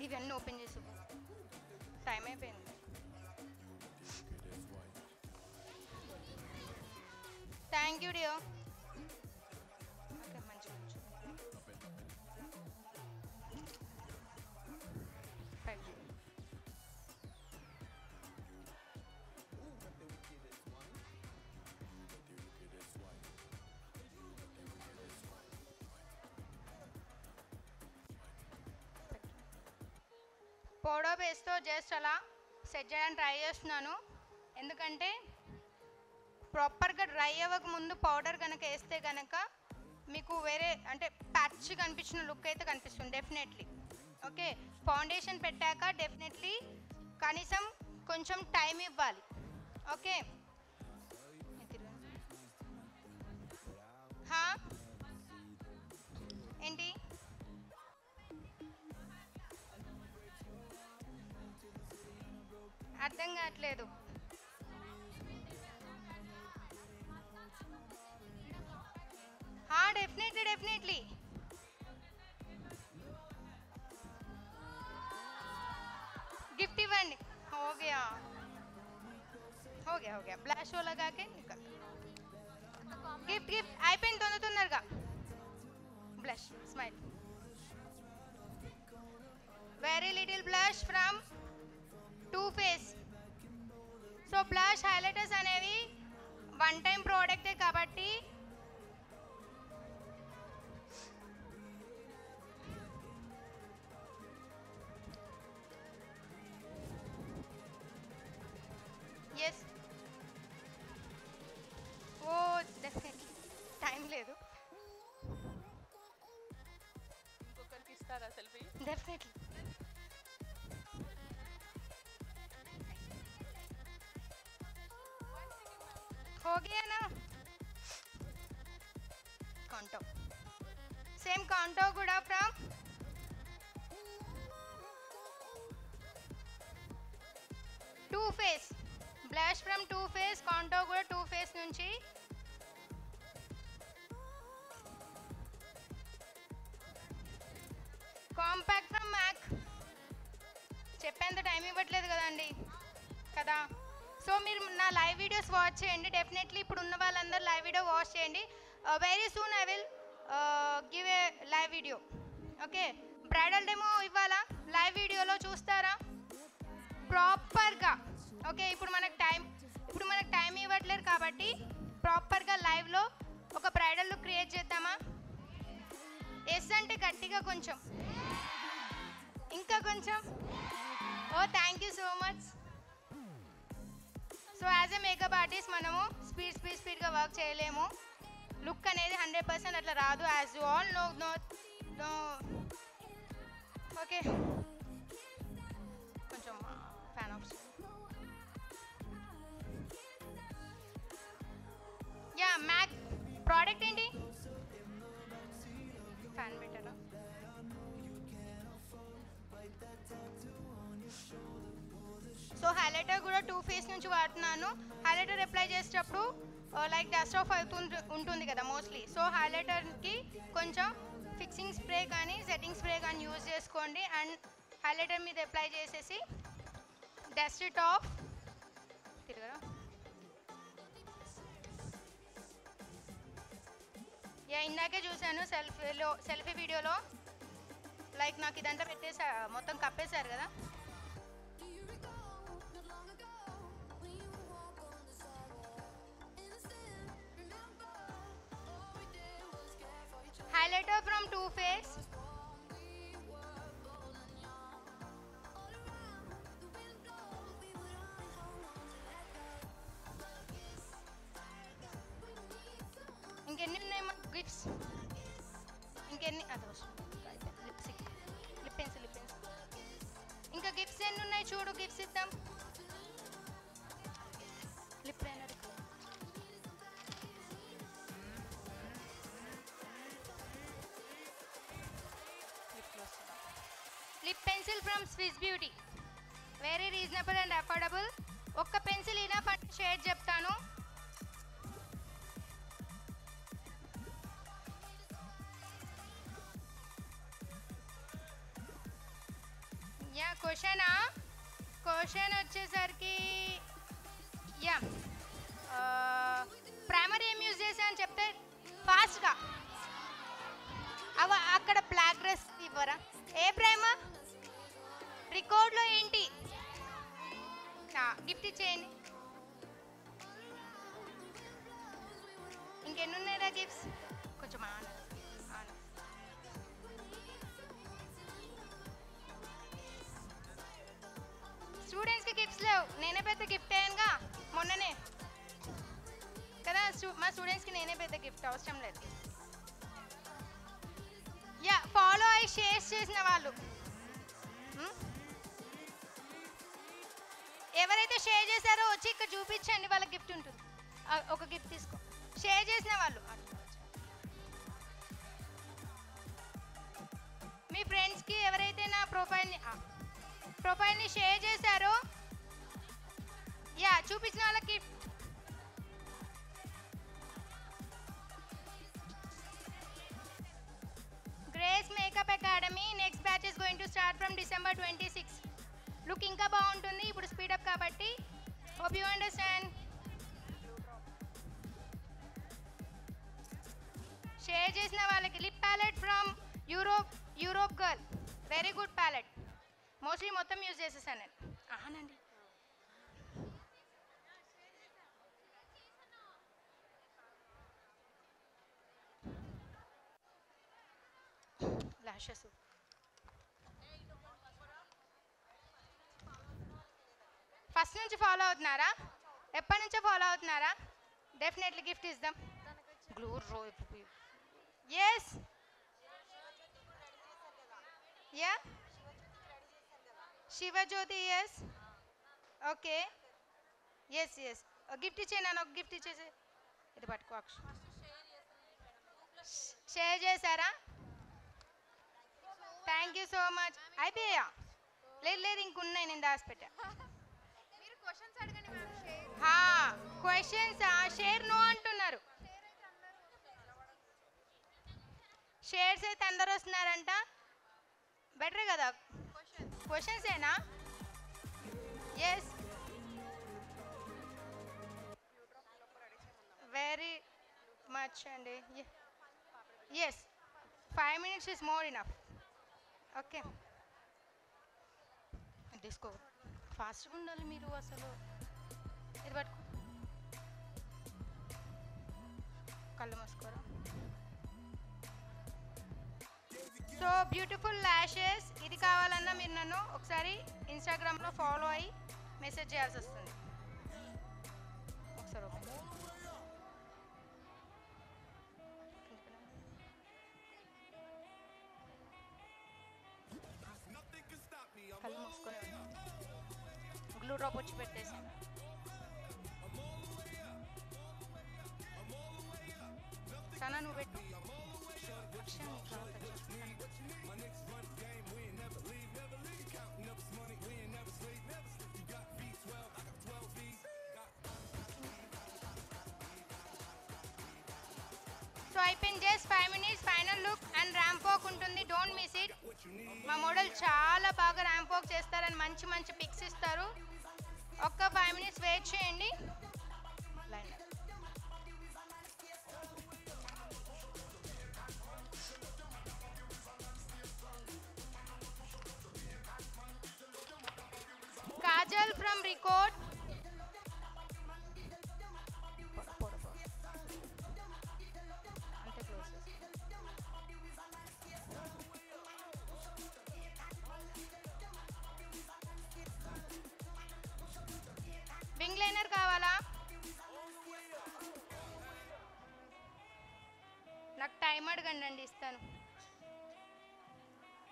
ఇవన్నీ ఓపెన్ చేసి టైం అయిపోయింది. థ్యాంక్ యూ డియో. ఓకే మంచి మంచి పౌడర్ పేస్ట్తో జస్ట్ అలా సెట్ చేయడానికి ట్రై చేస్తున్నాను. ఎందుకంటే ప్రాపర్గా డ్రై అవ్వక ముందు పౌడర్ కనుక వేస్తే కనుక మీకు వేరే అంటే ప్యాచ్ కనిపించిన లుక్ అయితే కనిపిస్తుంది డెఫినెట్లీ. ఓకే, ఫౌండేషన్ పెట్టాక డెఫినెట్లీ కనీసం కొంచెం టైం ఇవ్వాలి. ఓకే, ఏంటి అర్థం కావట్లేదు. డెఫినెట్లీ డెఫినెట్లీ गिफ्ट ఇవ్వండి. हो गया हो गया हो गया ब्लश वो लगा के निकल. गिफ्ट गिफ्ट అయిపోయింది తొందరగా. Blush smile. Very little blush from Too face. So blush highlighters అనేవి వన్ టైం ప్రోడక్టే కాబట్టి ఎస్. ఓ డెఫినెట్లీ టైం లేదు. ఇంకొకరికి ఇస్తారా సెల్ఫీ? డెఫినెట్లీ. हो गया ना? काउंटो सेम काउंटो కూడా from Too Faced. Blush from Too Faced, contour కూడా టూ ఫేస్ నుంచి. Compact from MAC. చెప్పేంత టైం ఇవ్వట్లేదు కదండి కదా. సో మీరు నా లైవ్ వీడియోస్ వాచ్ చేయండి డెఫినెట్లీ. ఇప్పుడు ఉన్న వాళ్ళందరూ లైవ్ వీడియో వాచ్ చేయండి. Very soon I will give a live video. Okay, bridal demo ఇవ్వాలా? లైవ్ వీడియోలో చూస్తారా ప్రాపర్గా? ఓకే, ఇప్పుడు మనకు టైం ఇవ్వట్లేదు కాబట్టి ప్రాపర్గా లైవ్లో ఒక బ్రైడల్ లుక్ క్రియేట్ చేద్దామా? ఎస్ అంటే గట్టిగా కొంచెం, ఇంకా కొంచెం. Oh thank you so much. So as a makeup artist మనము స్పీడ్గా వర్క్ చేయలేము. లుక్ అనేది 100% అట్లా రాదు. As you all know. Okay, కొంచెం fan off. Yeah MAC product ఏంటి? ఫ్యాన్ బెటరా? సో హైలైటర్ కూడా టూ ఫేస్ నుంచి వాడుతున్నాను. హైలైటర్ అప్లై చేసేటప్పుడు లైక్ డస్ట్ ఆఫ్ ఉంటుంది కదా మోస్ట్లీ. సో హైలైటర్కి కొంచెం ఫిక్సింగ్ స్ప్రే కానీ సెట్టింగ్ స్ప్రే కానీ యూజ్ చేసుకోండి. అండ్ హైలైటర్ మీద అప్లై చేసేసి డస్ట్ ఇట్ ఆఫ్. తిరగరా? యా ఇందాకే చూశాను సెల్ఫీ వీడియోలో. లైక్ నాకు ఇదంతా పెట్టేసా, మొత్తం కప్పేశారు కదా. highlighter from Too Faced. ఇంకెన్ని ఉన్నాయి మా గిఫ్ట్స్? ఇంకెన్ని లిప్స్టిక్, లిప్ పెన్సిల్. ఇంకా గిఫ్ట్స్ ఎన్ని ఉన్నాయి చూడు, గిఫ్ట్స్ ఇద్దాం. Lip liner, lip pencil from Swiss beauty, very reasonable and affordable. ఒక్క పెన్సిల్ ఇనఫ్ అంటే షేడ్ చెప్తాను. యా క్వశ్చన్ వచ్చేసరికి యా ప్రైమరీ ఏం యూజ్ చేసా అని చెప్తే ఫాస్ట్గా అక్కడ బ్లాక్ డ్రెస్ ఇవ్వరా? ఏ ప్రైమర్? రికార్డ్లో ఏంటి? గిఫ్ట్ ఇచ్చేయండి. ఇంకెన్ని ఉన్నాయా గిఫ్ట్స్? కొంచెం స్టూడెంట్స్కి గిఫ్ట్స్ లేవు. నేనే పెద్ద గిఫ్ట్ అయ్యానుగా మొన్ననే కదా. మా స్టూడెంట్స్కి నేనే పెద్ద గిఫ్ట్, అవసరం లేదు. యా ఫాలో అయ్యి షేర్స్ చేసిన వాళ్ళు, ఎవరైతే షేర్ చేశారో వచ్చి ఇక్కడ చూపించండి, వాళ్ళకి గిఫ్ట్ ఉంటుంది. ఒక గిఫ్ట్ తీసుకో. షేర్ చేసిన వాళ్ళు మీ ఫ్రెండ్స్కి ఎవరైతే నా ప్రొఫైల్ని షేర్ చేశారో యా చూపించిన వాళ్ళకి gift. Grace makeup academy next batch is going to start from December 26. Look ఇంకా బాగుంటుంది ఇప్పుడు, స్పీడప్ కాబట్టి. Hope you understand. షేర్ చేసిన వాళ్ళకి lip palette from Europe girl, very good palette. Mostly మొత్తం యూజ్ చేసేసాను నేను. అవునండి. లాషెస్ ఫస్ట్ నుంచి ఫాలో అవుతున్నారా? ఎప్పటి నుంచో ఫాలో అవుతున్నారా? డెఫినెట్లీ గిఫ్ట్ ఇద్దాం. గ్లూ yes yeah Shivajyothi yes okay yes gift ఇచ్చేనా? ఒక గిఫ్ట్ ఇచ్చేసి ఇది పట్టుకో. షేర్ చేశారా? Thank you so much. అయిపోయా? లేదు ఇంకున్నాయి, నేను దాచిపెట్టా. క్వశ్చన్స్ షేర్ నో అంటున్నారు. షేర్స్ అయితే అందరు వస్తున్నారంట. బెటరే కదా. క్వశ్చన్స్ ఏనా? ఎస్ వెరీ మచ్ అండి. Yes 5 minutes is more enough. Okay తీసుకో. ఫాస్ట్గా ఉండాలి మీరు అసలు. ఇది పట్టుకో, కళ్ళు మూసుకోరా. So beautiful lashes. ఇది కావాలన్నా మీరు నన్ను ఒకసారి ఇన్స్టాగ్రామ్లో ఫాలో అయ్యి మెసేజ్ చేయాల్సి వస్తుంది. ఒకసారి ఓపెన్ కళ్ళు మూసుకొని గ్లూ డ్రాప్ వచ్చి పెట్టేసాను. సనా నువ్వు పెట్టు. సో అయిపోయింది. Just 5 minutes final look and ramp walk ఉంటుంది. Don't miss it. మా మోడల్ చాలా బాగా ర్యాంప్ వాక్ చేస్తారని మంచి పిక్స్ ఇస్తారు. ఒక్క 5 minutes వెయిట్ చేయండి. Kajal from Recode. అంతే క్లోజ్.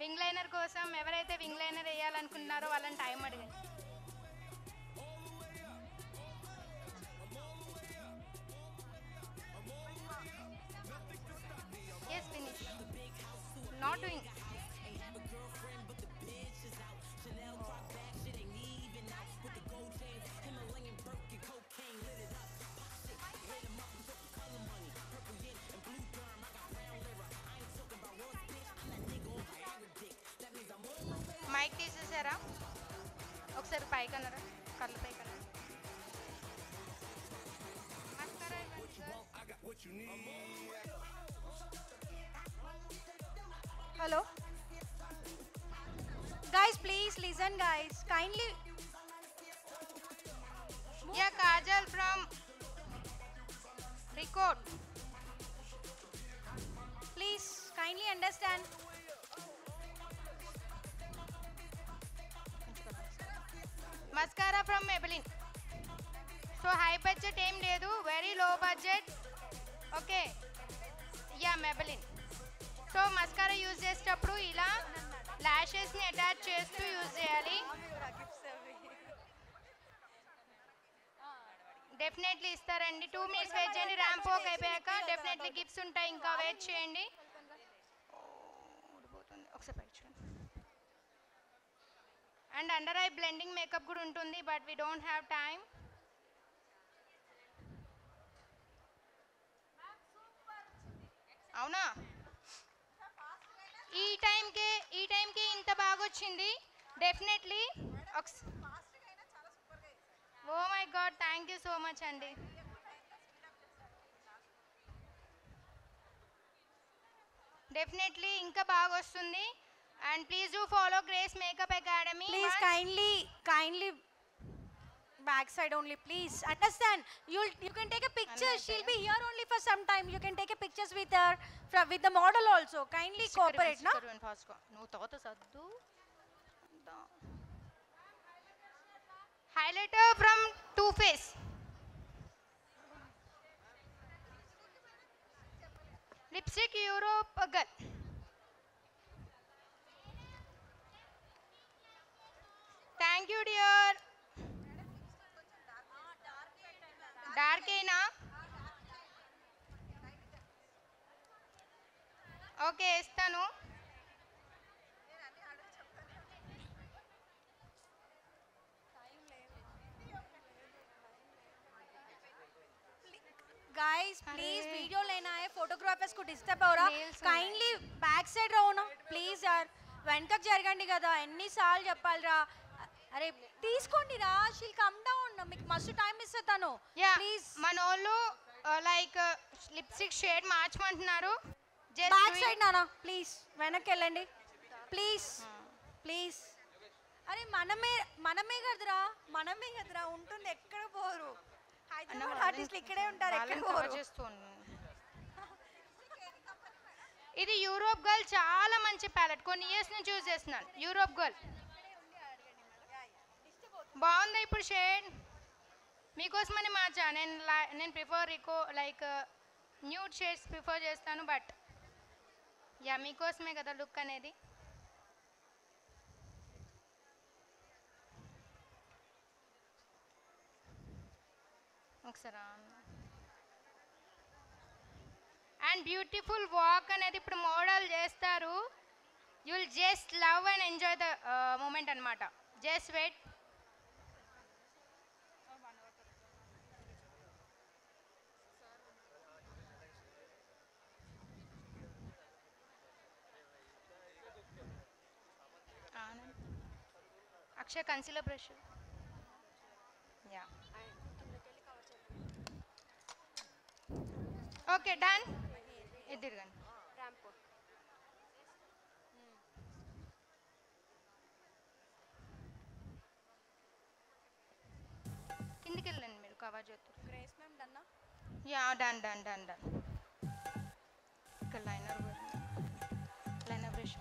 వింగ్ లైనర్ కోసం ఎవరైతే వింగ్ లైనర్ వేయాలనుకుంటున్నారో వాళ్ళని టైం అడగండి. Yes finish not doing. Mic తీసేసారా? ఒకసారి పైకి అన్నారా? కళ్ళు పైకి అన్నారా? మస్కారా ఇవ్వండి sir. Hello. Guys, please listen, guys. Kindly. Yeah, Kajal from Record. Please, kindly understand. Mascara from Maybelline. So high budget ఏం లేదు, very low budget. Okay, yeah Maybelline. So mascara use చేసేటప్పుడు ఇలా ల్యాషెస్ని అటాచ్ చేస్తూ use చేయాలి. Definitely ఇస్తారండి. 2 minutes wait చేయండి. Ramp walk అయిపోయాక డెఫినెట్లీ గిఫ్ట్స్ ఉంటాయి. ఇంకా వెయిట్ చేయండి. ఒకసారి పైకి చూడండి. And under eye blending makeup కూడా ఉంటుంది, but we don't have time. అవునా? ఈ టైంకి ఇంత బాగా వచ్చింది. Definitely. Oh my God, thank you so much అండి. డెఫినెట్లీ ఇంకా బాగా వస్తుంది. And please do follow Grace Makeup Academy. Please kindly backside only, please. Understand? You can take a picture. She'll be here only for some time. You can take a pictures with her, with the model also. Kindly cooperate, no? No thought saddu. Highlighter from Too Faced. Lipstick Europe girl. Thank you dear. Dark అయినా? Okay, ఇస్తాను. Guys, please video लेना है. Photographers को disturb हो रहा. Kindly back side रहो ना, please यार. వెనకకు జరగండి కదా, ఎన్నిసార్లు చెప్పాలిరా. అరే తీసుకోండి రా, షీల్ కమ్ డౌన్. మీకు మస్తు టైం ఇస్తాను. ప్లీజ్ మన వాళ్ళు లైక్ లిప్స్టిక్ షేడ్ మార్చమంటున్నారు. బ్యాక్ సైడ్ నానా ప్లీజ్, వెనక్కి వెళ్ళండి ప్లీజ్ ప్లీజ్. అరే మనమే కదరా ఉంటుంది, ఎక్కడ పోరు. హైదరాబాద్ ఆర్టిస్టులు ఇక్కడే ఉంటారు, ఎక్కడ పోరు. ఇది యూరోప్ గర్ల్, చాలా మంచి ప్యాలెట్. కొన్ని ఇయర్స్ నుంచి యూజ్ చేస్తున్నాను. యూరోప్ గర్ల్ బాగుందా ఇప్పుడు షేడ్? మీకోసమని మార్చా. నేను prefer like nude shades prefer చేస్తాను, బట్ యా మీకోసమే కదా లుక్ అనేది. ఒకసారి అండ్ బ్యూటిఫుల్ వాక్ అనేది ఇప్పుడు మోడల్ చేస్తారు. You will just love and enjoy the moment అనమాట. Just wait. Akshay concealer brush. Yeah okay done. ఎదురుగాని కిందికి వెళ్ళండి మీరు, కవర్ చేస్తారు. గ్రేస్ మ్యామ్ డన్నా? Yeah done done done done. ఇక్కడ liner brush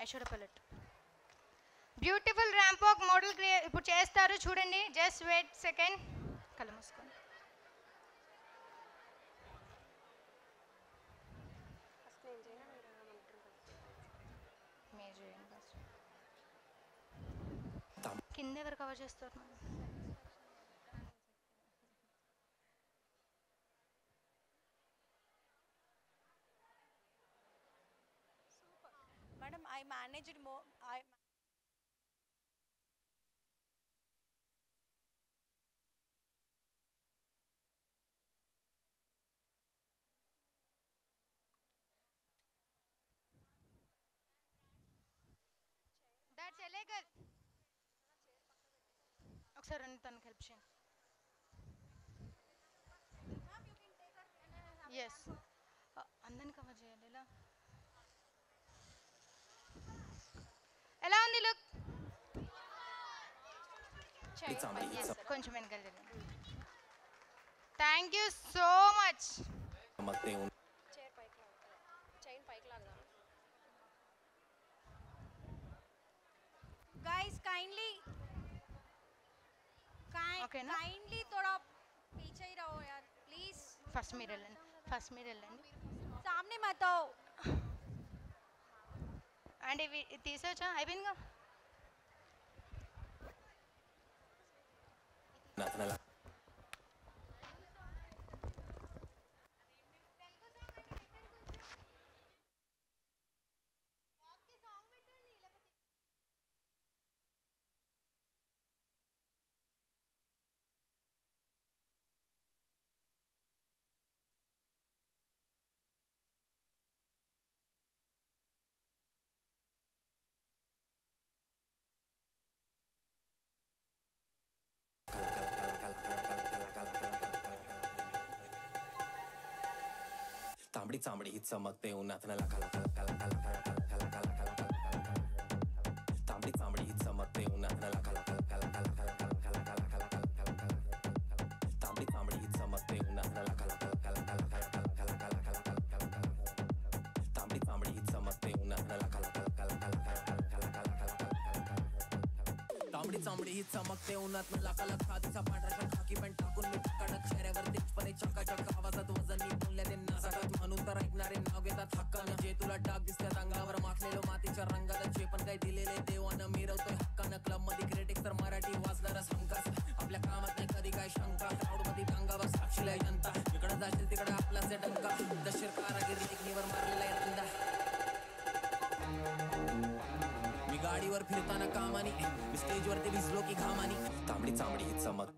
eyeshadow palette. Beautiful ramp walk model ఇప్పుడు చేస్తారు, చూడండి. Just wait second. కళ్ళు మూసుకోండి. మేనేజ్ చేయండి ఫస్ట్. కింద ఎవరు కవర్ చేస్తారు? Madam I managed that's illegal. ఒకసారి రండి, తనకి హెల్ప్ చేయండి. ఎస్, అందరిని కవర్ చేయాలి. ఎలా ఉంది లుక్? కొంచెం వెనకాల తిరగండి. Thank you so much. Guys kindly Okay ना? काइंडली थोड़ा पीछे ही रहो यार प्लीज. ఫస్ట్ మీరు వెళ్ళండి. सामने मत आओ. అండ్ ఇవి తీసేవచ్చా? అయిపోయిందిగా. तांबडी चांबडी ही चमकते उन्हात न लका लका लका लका लका लका लका लका लका लका. तांबडी चांबडी ही चमकते उन्हात न लका लका लका लका लका लका लका लका लका लका लका लका. तांबडी चांबडी ही चमकते उन्हात न लका लका लका लका लका लका लका लका लका लका लका. तांबडी चांबडी ही चमकते उन्हात न लका लका लका लका लका लका लका लका लका लका. तांबडी चांबडी ही चमकते उन्हात न लका लका. तिचा पांढरा शर्ट खाकी पॅन्ट टाकून मी कडक चेहऱ्यावर तेजपणे चकाचक आवाजात वजन मी बोलल्या ते नासाकात म्हणून तर ऐकणारे नाव घेतात हक्कानं. जे तुला डाग दिसतात अंगावर माखलेलो मातीच्या रंगात जे पण काही दिलेले देवानं मिरवतोय हक्कानं. क्लब मध्ये क्रिटिक्स तर मराठी वाचणारच हमखास. आपल्या कामात नाही कधी काय शंका. क्राऊड मध्ये अंगावर साक्षीला यंता. इकडे जाशील तिकडे आपला से डंका. दशीर कारागिरी टेकनीवर मारलेला आहे रंदा. मी गाडीवर फिरताना कामानी मी स्टेजवरती भिजलो की घामानी. तांबडी चांबडी ही चमक